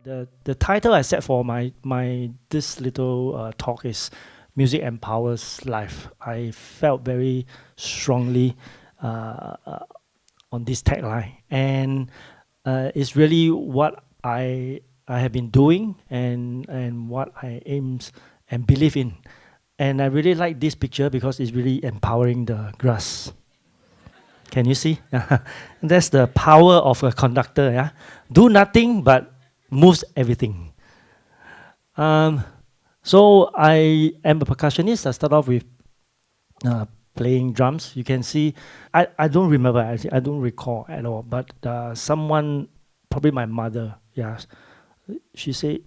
The title I set for this little talk is "Music Empowers Life." I felt very strongly on this tagline, and it's really what I have been doing and what I aim and believe in. And I really like this picture because it's really empowering the grass. Can you see? That's the power of a conductor. Yeah, do nothing but moves everything. So I am a percussionist. I start off with playing drums. You can see, I don't remember actually, I don't recall at all. But someone, probably my mother, yeah, she said,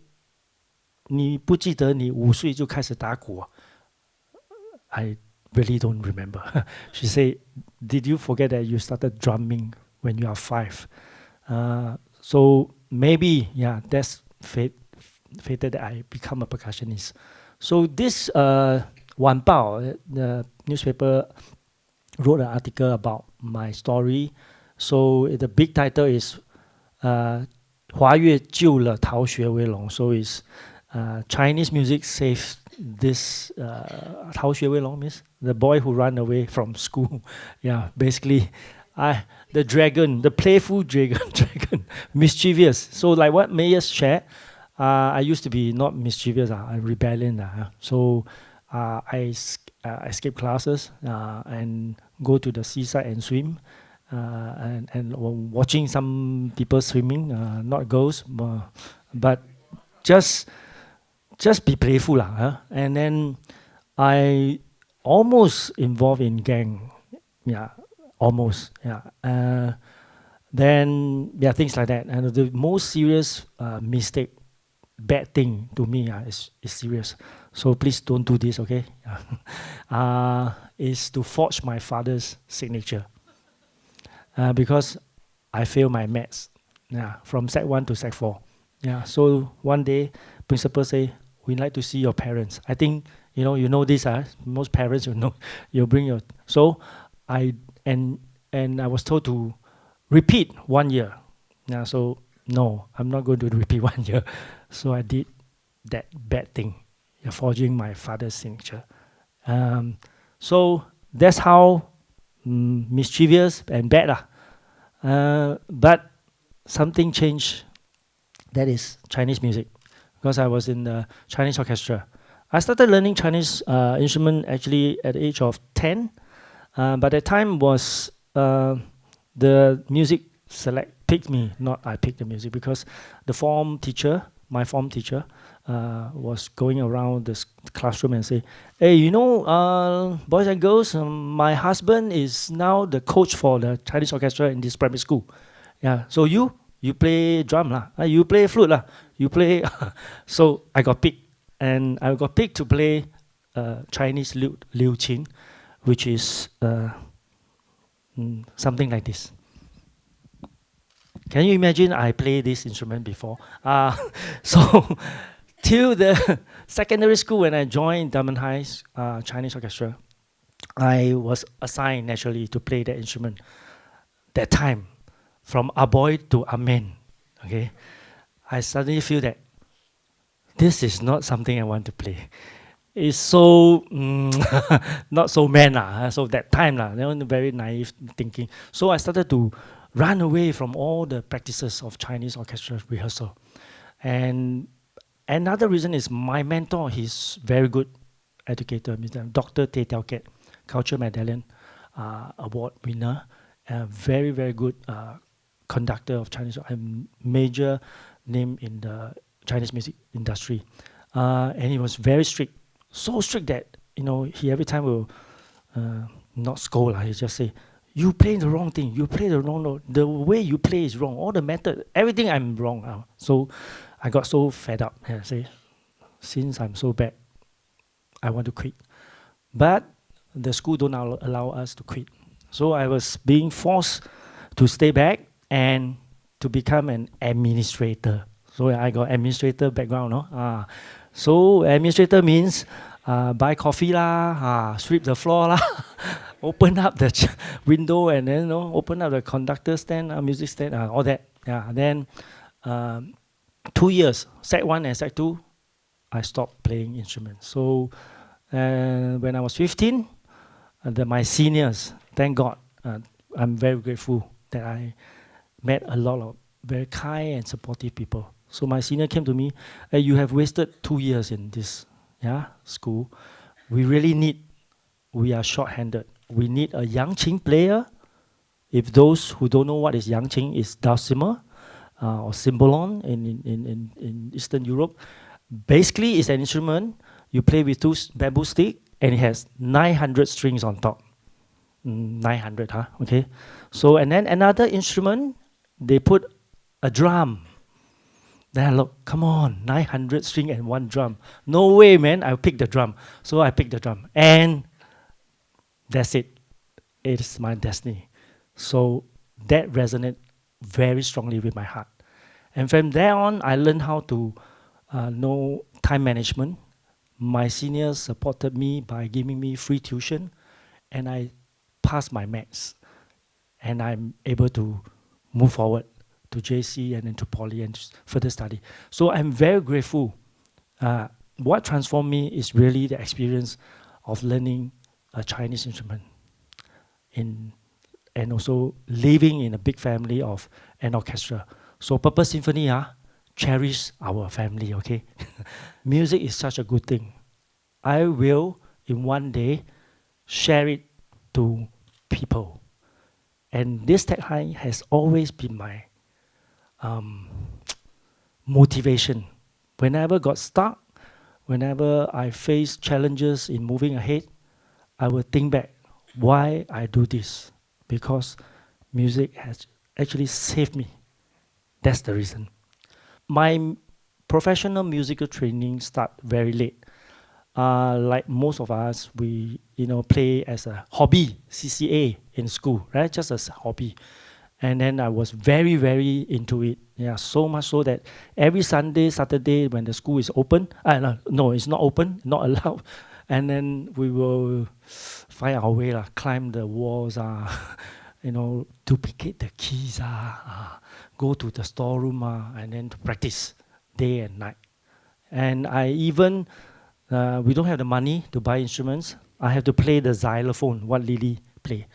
你不记得你5岁就开始打鼓啊? I really don't remember. She said, did you forget that you started drumming when you are 5? So maybe, yeah, that's fated that I become a percussionist. So this Wan Bao, the newspaper, wrote an article about my story. So the big title is 华乐救了逃学威龙. So it's Chinese music saved this 逃学威龙 means the boy who ran away from school. Yeah, basically, the dragon, the playful dragon, mischievous. So like what Mayers shared, I used to be not mischievous, rebellion. So I escape classes and go to the seaside and swim. And watching some people swimming, not girls, but just be playful. And then I almost involved in gang. Yeah, almost. Yeah. Then, yeah, things like that. And the most serious mistake, bad thing to me is serious. So please don't do this, okay? Is to forge my father's signature. Because I failed my maths, yeah, from Sec 1 to Sec 4. Yeah, so one day, principal say, we'd like to see your parents. I think, you know this, most parents, you bring your, so I was told to repeat 1 year. Yeah, so no, I'm not going to repeat 1 year. So I did that bad thing, forging my father's signature. So that's how mischievous and bad. But something changed. That is Chinese music, because I was in the Chinese orchestra. I started learning Chinese instrument actually at the age of 10. But the time was the music picked me, not I picked the music, because the my form teacher, was going around the classroom and say, hey, boys and girls, my husband is now the coach for the Chinese orchestra in this primary school. Yeah, so you play drum lah, you play flute lah, you play. So I got picked, and I got picked to play Chinese liu qin, which is something like this. Can you imagine I play this instrument before? So till the secondary school, when I joined Diamond High's Chinese orchestra, I was assigned naturally to play that instrument. That time, from aboy to amen, okay, I suddenly feel that this is not something I want to play. It's so not so man. So that time, very naive thinking. So I started to run away from all the practices of Chinese orchestra rehearsal. And another reason is my mentor, he's very good educator, Mr. Dr. Teh Tiao Ket, Culture Medallion Award winner, very, very good conductor of Chinese, a major name in the Chinese music industry. And he was very strict, so strict that, he every time will not scold, he just say, you play the wrong thing, you play the wrong note, the way you play is wrong, all the method, everything I'm wrong. So I got so fed up, and I say, since I'm so bad, I want to quit. But the school don't allow us to quit. So I was being forced to stay back and to become an administrator. So I got administrator background, no? So administrator means buy coffee lah, sweep the floor lah, open up the window, and then open up the conductor stand, music stand, all that. Yeah. Then 2 years, Sec 1 and Sec 2, I stopped playing instruments. So when I was 15, my seniors, thank God, I'm very grateful that I met a lot of very kind and supportive people. So my senior came to me, hey, you have wasted 2 years in this school. We really need, we are short-handed. We need a yang qing player. If those who don't know what is yang qing, is dulcimer or cymbalon in Eastern Europe. Basically, it's an instrument you play with two bamboo stick, and it has 900 strings on top. 900, huh? Okay. So, and then another instrument, they put a drum. Then I look, come on, 900 string and one drum. No way, man, I'll pick the drum. So I picked the drum. And that's it. It's my destiny. So that resonated very strongly with my heart. And from there on, I learned how to know time management. My seniors supported me by giving me free tuition, and I passed my maths. And I'm able to move forward to JC and then to Poly and further study. So I'm very grateful. What transformed me is really the experience of learning a Chinese instrument and also living in a big family of an orchestra. So Purpose Symphony, cherish our family, okay? Music is such a good thing. I will, in one day, share it to people. And this tagline has always been my motivation. Whenever I got stuck, whenever I face challenges in moving ahead, I will think back why I do this. Because music has actually saved me. That's the reason. My professional musical training start very late. Like most of us, we play as a hobby, CCA in school, right? Just as a hobby. And then I was very, very into it. Yeah, so much so that every Sunday, Saturday, when the school is open, no, it's not open, not allowed. And then we will find our way, climb the walls, duplicate the keys, go to the storeroom, and then to practice day and night. And I even, we don't have the money to buy instruments. I have to play the xylophone, what Lily play.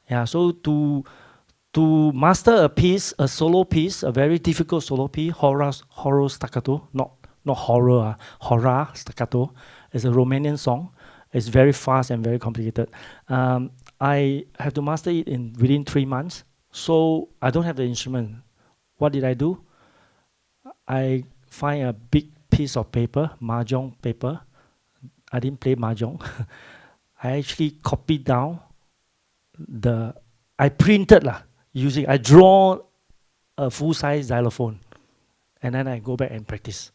Yeah, so to master a piece, a solo piece, a very difficult solo piece, horror staccato, not horror, horror staccato. It's a Romanian song. It's very fast and very complicated. I have to master it within 3 months. So I don't have the instrument. What did I do? I find a big piece of paper, mahjong paper. I didn't play mahjong. I actually copied down I printed I draw a full-size xylophone, and then I go back and practice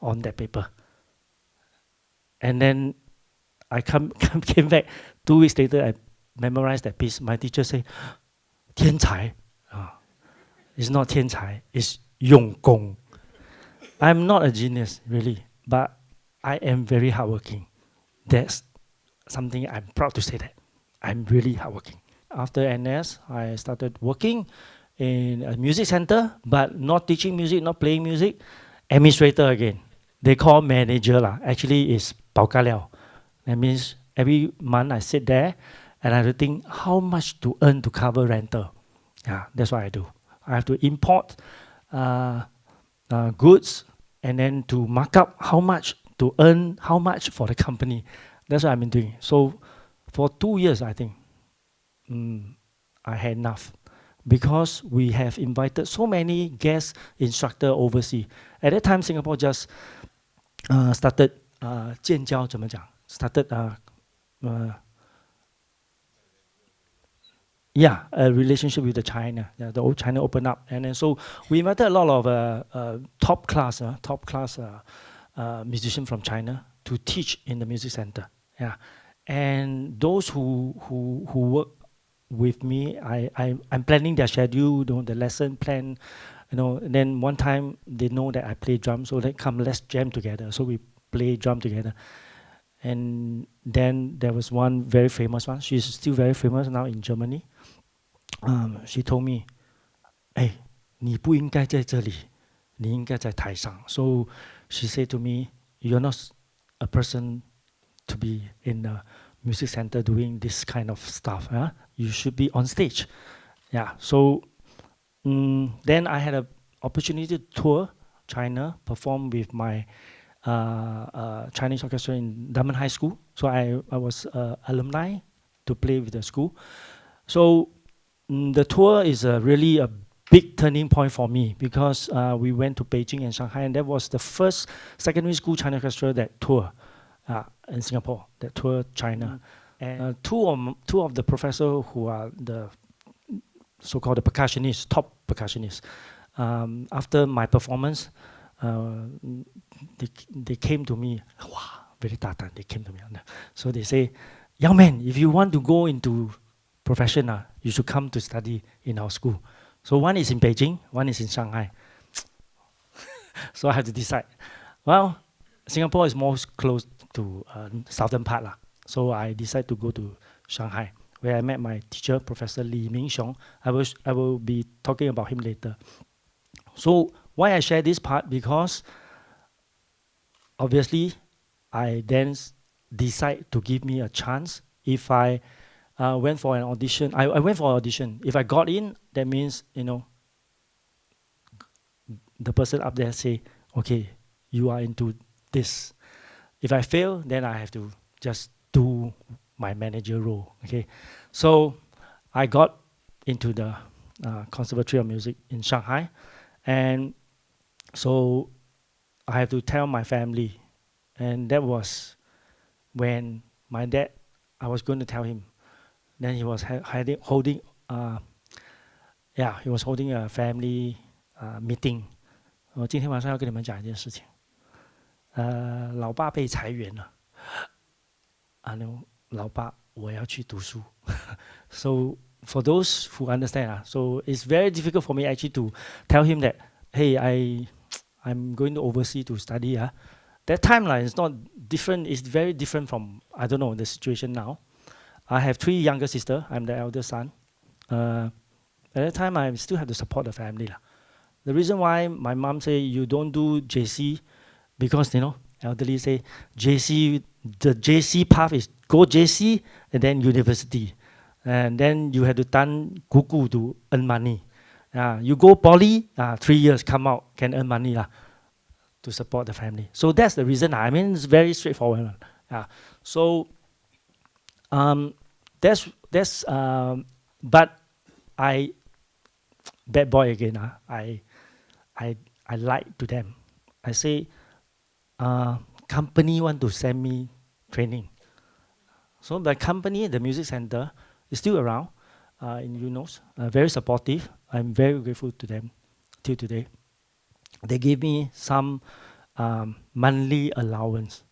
on that paper. And then I came back 2 weeks later. I memorized that piece. My teacher said, 天才. It's not 天才, it's 用功. I'm not a genius, really, but I am very hardworking. That's something I'm proud to say that. I'm really hardworking. After NS, I started working in a music center, but not teaching music, not playing music. Administrator again. They call manager. Actually, it's 保咖料. That means every month I sit there and I have to think how much to earn to cover rental. Yeah, that's what I do. I have to import goods and then to mark up how much to earn how much for the company. That's what I've been doing. So for 2 years, I think, I had enough because we have invited so many guest instructor overseas. At that time, Singapore just started 建交怎么讲? Started a relationship with the China. Yeah, the old China opened up, and then so we invited a lot of top class musicians from China to teach in the music center. Yeah, and those who work with me, I'm planning their schedule, the lesson plan, And then one time they know that I play drums, so they come, let's jam together. So we play drum together. And then there was one very famous one. She's still very famous now in Germany. She told me, "Hey, 你不应该在这里.你应该在台上. So she said to me, "You're not a person to be in the music center doing this kind of stuff. Huh? You should be on stage." Yeah. So then I had an opportunity to tour China, perform with my Chinese orchestra in Diamond High School. So I was alumni to play with the school. So the tour is really a big turning point for me because we went to Beijing and Shanghai, and that was the first secondary school Chinese orchestra that tour in Singapore, that tour China. And two of the professors who are the so-called the percussionists, top percussionists, after my performance, they came to me, wow, very tatan, they came to me. So they say, "Young man, if you want to go into profession, you should come to study in our school." So one is in Beijing, one is in Shanghai. So I had to decide. Well, Singapore is most close to southern part. So I decided to go to Shanghai, where I met my teacher, Professor Lee Xiong. I will be talking about him later. So why I share this part? Because obviously, I then decide to give me a chance. If I went for an audition, I went for an audition. If I got in, that means, the person up there say, "Okay, you are into this." If I fail, then I have to just do my manager role. Okay, so I got into the Conservatory of Music in Shanghai, and so I have to tell my family, and that was when my dad, I was going to tell him. Then he was holding he was holding a family meeting. 我今天晚上要跟你们讲一件事情。老爸被裁员了。老爸，我要去读书。So for those who understand, so it's very difficult for me actually to tell him that, hey, I'm going to overseas to study. That timeline is not different. It's very different from, I don't know, the situation now. I have 3 younger sisters. I'm the elder son. At that time, I still have to support the family. The reason why my mom say you don't do JC, because elderly say JC, the JC path is go JC and then university, and then you have to done gugu to earn money. You go poly, 3 years come out can earn money to support the family. So that's the reason. I mean, it's very straightforward. So that's but I bad boy again. I lied to them. I say, company want to send me training. So the company, the music center, is still around in Eunos, very supportive. I'm very grateful to them till today. They gave me some monthly allowance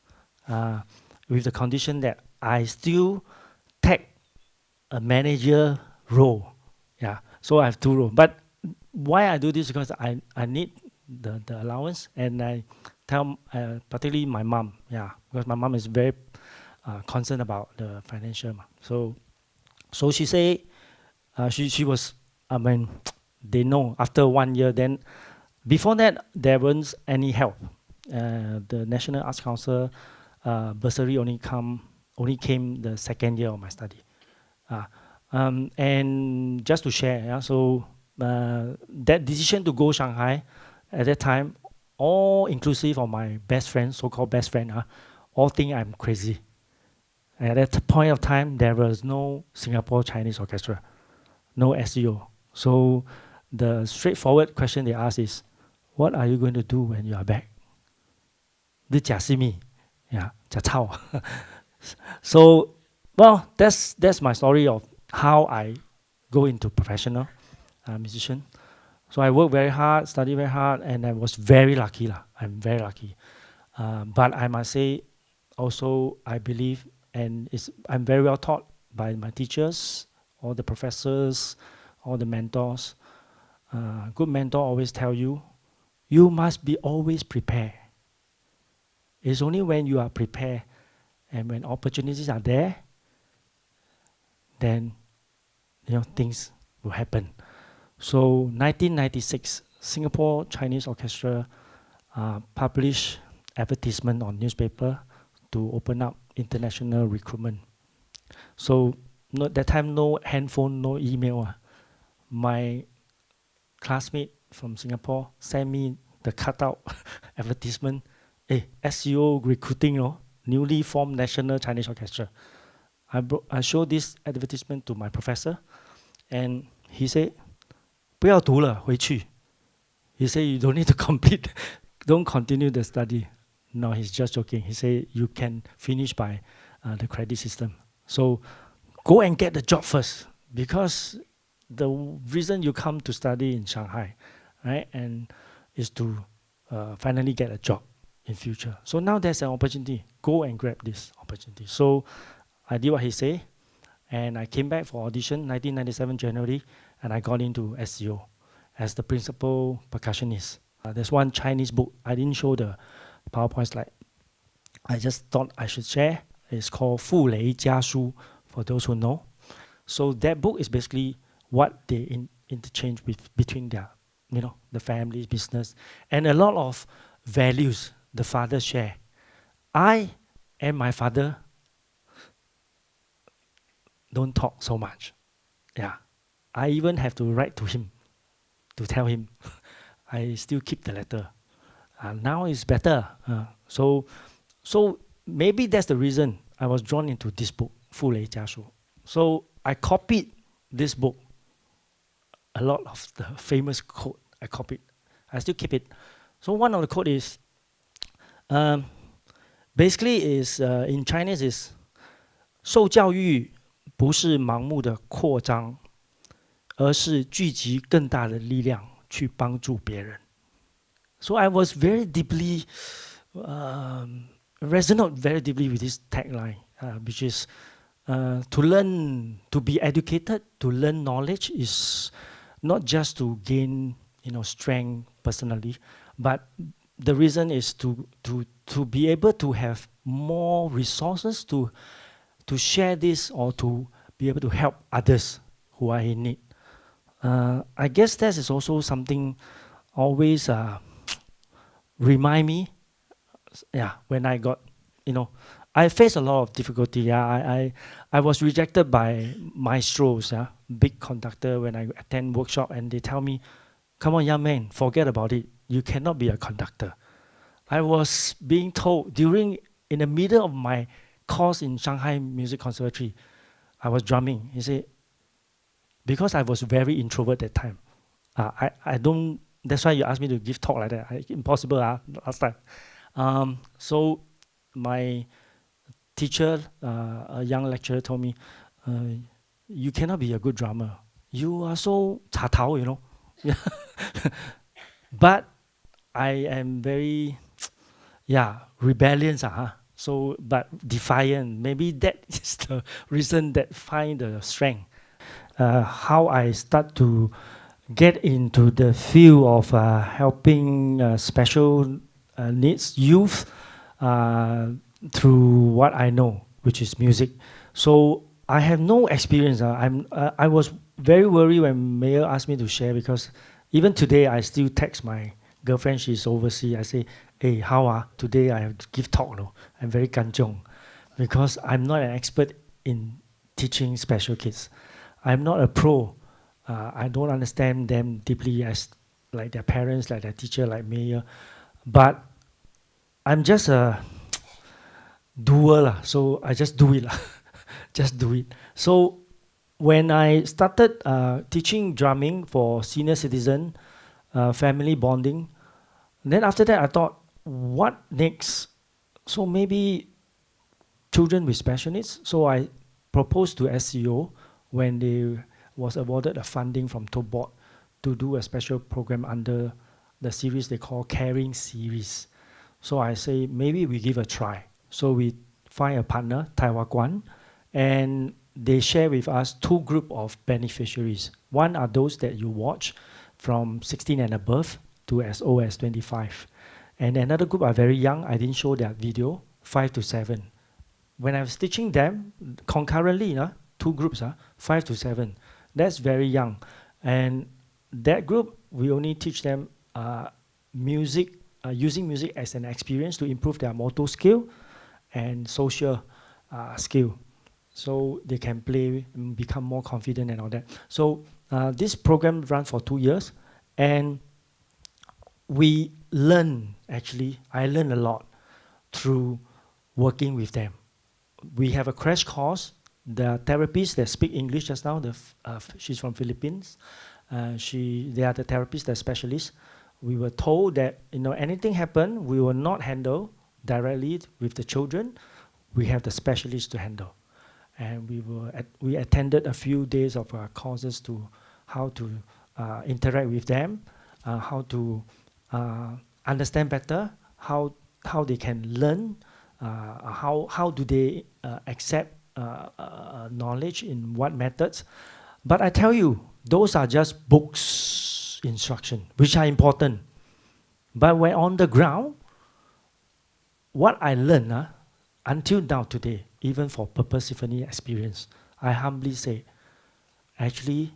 with the condition that I still take a manager role. So I have 2 roles. But why I do this? Because I need the allowance, and I tell particularly my mom, because my mom is very concerned about the financial. So she say, she was, I mean, they know after 1 year. Then before that, there wasn't any help. The National Arts Council bursary only came the 2nd year of my study. And just to share, so that decision to go Shanghai at that time, all inclusive of my best friend, so-called best friend, all think I'm crazy. At that point of time, there was no Singapore Chinese Orchestra, no SEO. So the straightforward question they ask is, what are you going to do when you are back? This is me. So, well, that's my story of how I go into professional musician. So I worked very hard, studied very hard, and I was very lucky. I'm very lucky. But I must say, also, I believe, and I'm very well taught by my teachers, all the professors, all the mentors. Good mentor always tell you, you must be always prepared. It's only when you are prepared and when opportunities are there, then things will happen. So 1996, Singapore Chinese Orchestra publish advertisement on newspaper to open up international recruitment. So that time, no handphone, no email. My classmate from Singapore sent me the cutout advertisement. Hey, SEO recruiting, newly formed National Chinese Orchestra. I showed this advertisement to my professor, and he said, 不要读了，回去. He said, you don't need to complete, don't continue the study. No, he's just joking. He said, you can finish by the credit system. So go and get the job first, because the reason you come to study in Shanghai, right, and is to finally get a job in future. So now there's an opportunity. Go and grab this opportunity. So I did what he said, and I came back for audition 1997 January, and I got into SEO as the principal percussionist. There's one Chinese book. I didn't show the PowerPoint slide. I just thought I should share. It's called 傅雷家书, for those who know. So that book is basically what they interchange between their, the family, business, and a lot of values the father share. I and my father don't talk so much. Yeah. I even have to write to him to tell him. I still keep the letter. Now it's better. So maybe that's the reason I was drawn into this book, 傅雷家书. So I copied this book. A lot of the famous quote I copied. I still keep it. So one of the quote is, basically is in Chinese is, 受教育不是盲目的扩张，而是聚集更大的力量去帮助别人. So I was very deeply, resonate very deeply with this tagline, which is to learn, to be educated, to learn knowledge is not just to gain, strength personally, but the reason is to be able to have more resources to share this, or to be able to help others who are in need. I guess that is also something always remind me. Yeah, when I got, I faced a lot of difficulty. Yeah, I was rejected by maestros, big conductor, when I attend workshop, and they tell me, come on, young man, forget about it. You cannot be a conductor. I was being told in the middle of my course in Shanghai Music Conservatory, I was drumming. He said, because I was very introvert that time. I don't, that's why you asked me to give talk like that. Impossible last time. So my teacher, a young lecturer, told me, you cannot be a good drummer. You are so 茶头, But I am very, rebellious. So, but defiant. Maybe that is the reason that find the strength. How I start to get into the field of helping special needs youth through what I know, which is music. So I have no experience. I was very worried when Mayor asked me to share, because even today I still text my girlfriend. She's overseas. I say, hey, how today I have to give talk. No? I'm very kanchong, because I'm not an expert in teaching special kids. I'm not a pro. I don't understand them deeply as like their parents, like their teacher, like Mayor. But I'm just a doer. So I just do it. Just do it. So when I started teaching drumming for senior citizen, family bonding, then after that I thought, what next? So maybe children with special needs. So I proposed to SEO when they was awarded a funding from Top Board to do a special program under the series they call Caring Series. So I say, maybe we give a try. So we find a partner, Taiwan, and they share with us two group of beneficiaries. One are those that you watch from 16 and above to as old as 25. And another group are very young. I didn't show that video, 5 to 7. When I was teaching them concurrently, two groups, 5 to 7. That's very young. And that group we only teach them music, using music as an experience to improve their motor skill and social skill, so they can play and become more confident and all that. So this program runs for 2 years, and we learn, actually, I learned a lot through working with them. We have a crash course. The therapists that speak English just now, she's from Philippines. They are the therapists, the specialists. We were told that anything happen, we will not handle directly with the children. We have the specialists to handle, and we attended a few days of courses to how to interact with them, how to understand better, how they can learn, how do they accept knowledge in what methods. But I tell you, those are just books instruction, which are important. But when on the ground, what I learned until now today, even for Purple Symphony experience, I humbly say, actually,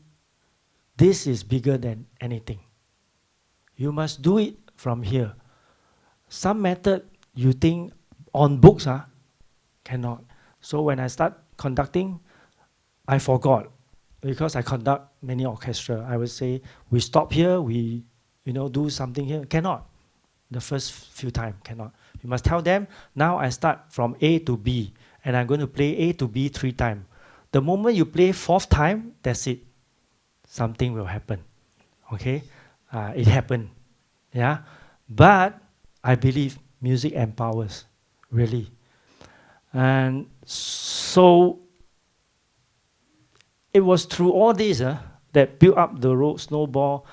this is bigger than anything. You must do it from here. Some method you think on books cannot. So when I start conducting, I forgot, because I conduct many orchestra. I would say, we stop here, we do something here. Cannot. The first few times, cannot. You must tell them, now I start from A to B, and I'm going to play A to B 3 times. The moment you play 4th time, that's it. Something will happen. Okay? It happened. Yeah? But I believe music empowers, really. And so it was through all this that built up the road snowball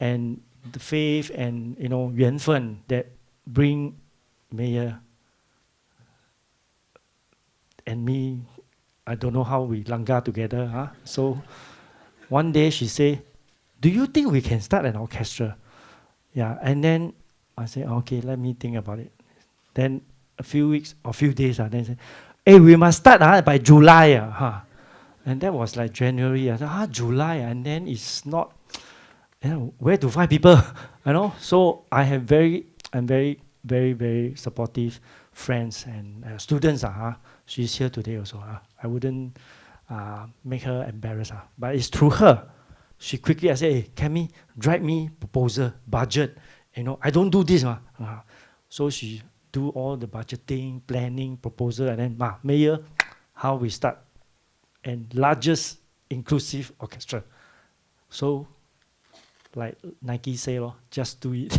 and the faith and 缘分 that bring Mayor and me. I don't know how we langgar together. So one day she say, do you think we can start an orchestra? Yeah, and then I say, okay, let me think about it. Then a few weeks or few days, then say, hey, we must start by July. And that was like January. I said, July, and then it's not, where to find people, So I have very, very supportive friends and students. She's here today also. I wouldn't make her embarrassed. But it's through her. She quickly, I say, hey, Cammy, write me proposal, budget. I don't do this. So she do all the budgeting, planning, proposal, and then, Mayor, how we start. And largest inclusive orchestra. So, like Nike say, just do it.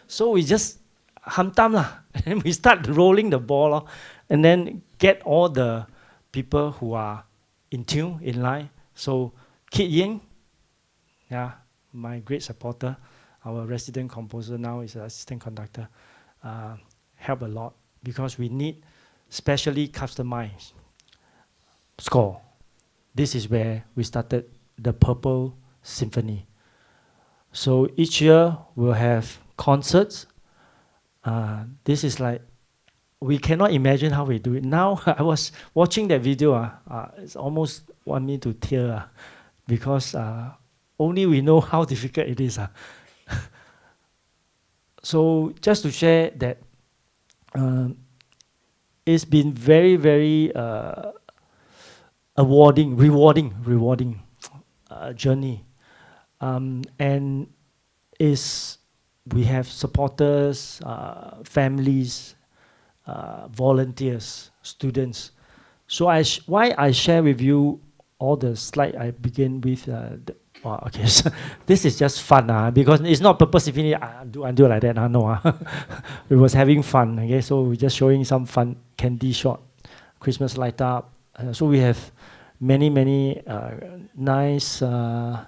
So we just hantam and then we start rolling the ball, and then get all the people who are in tune, in line. So Kit Ying, my great supporter, our resident composer now is an assistant conductor, help a lot, because we need specially customized score. This is where we started the Purple Symphony. So each year we'll have concerts. This is like, we cannot imagine how we do it. Now, I was watching that video, it's almost want me to tear, because only we know how difficult it is. So just to share that, it's been very, very rewarding journey. And we have supporters, families, volunteers, students. So why I share with you all the slide I begin with. Okay, so this is just fun, because it's not purposefully do like that. No, we was having fun. Okay, so we're just showing some fun candy shot, Christmas light up. So we have many nice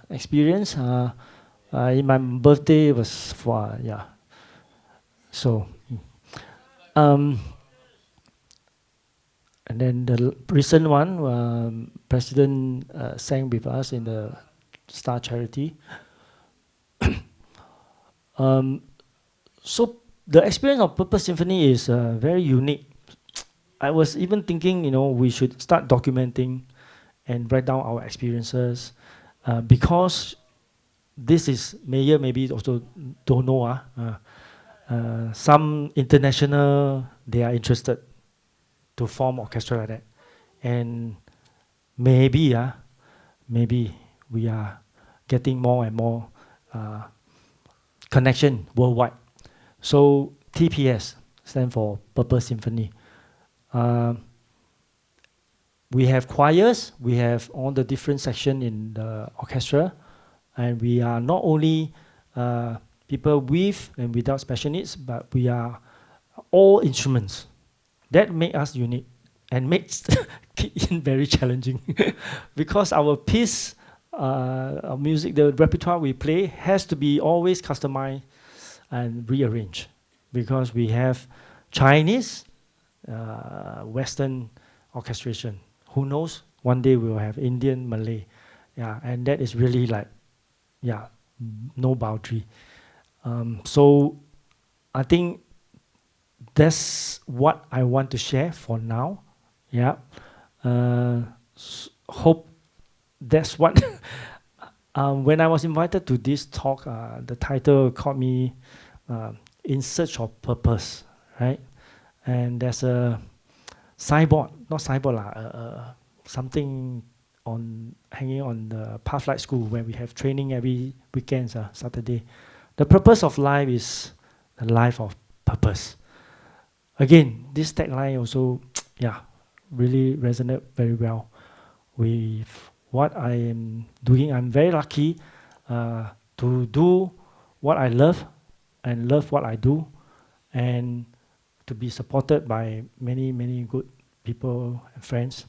experience. In my birthday was for So, and then the recent one, President sang with us in the Star Charity. So the experience of Purple Symphony is very unique. I was even thinking, we should start documenting and write down our experiences, because this is Mayor maybe also don't know. Some international, they are interested to form orchestra like that. And maybe, maybe we are getting more and more connection worldwide. So TPS stand for Purple Symphony. We have choirs, we have all the different section in the orchestra, and we are not only people with and without special needs, but we are all instruments. That make us unique and makes Kiong very challenging because our piece, our music, the repertoire we play has to be always customized and rearranged because we have Chinese, Western orchestration. Who knows? One day we will have Indian, Malay, yeah, and that is really like, yeah, no boundary. So I think that's what I want to share for now. Yeah. Hope that's what. When I was invited to this talk, the title called me In Search of Purpose, right? And there's a signboard, not signboard, something on hanging on the Pathlight School where we have training every weekends, Saturday. The purpose of life is the life of purpose. Again, this tagline also, yeah, really resonate very well with what I am doing. I'm very lucky to do what I love and love what I do, and to be supported by many, many good people and friends.